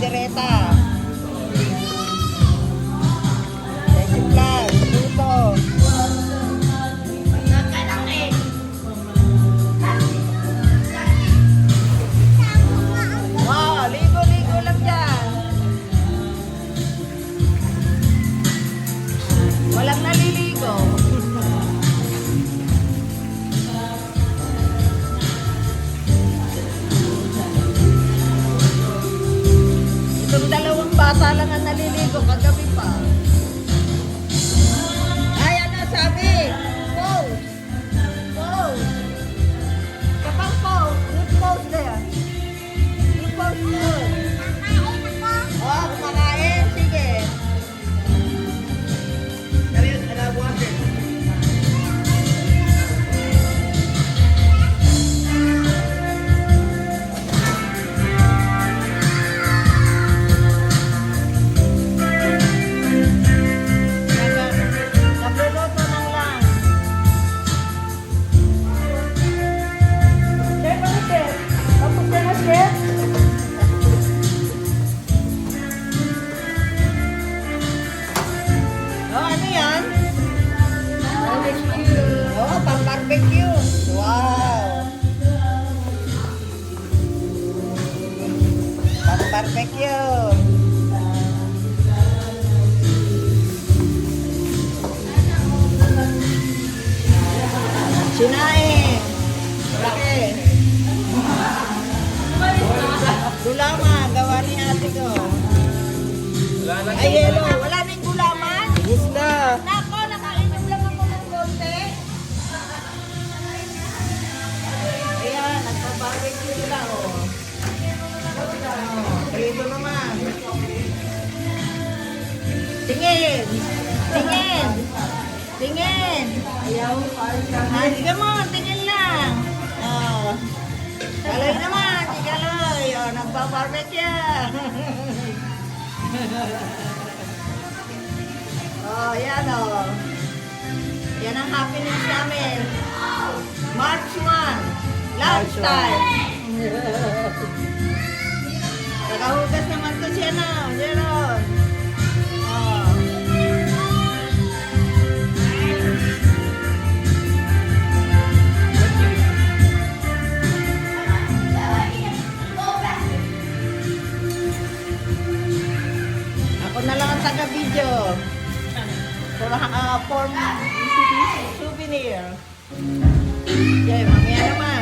kaldereta. Leche plus, luto. Wow, ligo-ligo lang dyan. Walang naliligo. Itong dalawang bata lang ang naliligo kagabi pa. Ay, ano sabi? Pose. Pose. Kapag pose. Good pose there. Good pose good. Oh, kumakain. Sige. Nagluluto ng lang. Chef, ano chef? Tapos ka na chef? Oh, ano yan? Oh, pang barbecue. Wow. Pang barbecue. Sinain. Laki. Gulama, gawa ni ate ko. Ay, yelo. Wala rin gulaman? Ubus na. Nako, nakainom lang ako ng konti. Ayan, nagpa-barbecue sila, oh. Prito naman. Tingin. Tingin. Tingin. Sige mo, tingin lang. Oh. Kaloy naman, si Kaloy. Oh, nagpa-barbecue. Oh, yan oh. Yan ang happenings namin. March 1. Lunch time. Nakahugas naman to siya na. Jeron. Oh. Ako na lang ang taga-video. For souvenir. Okay, mamaya naman.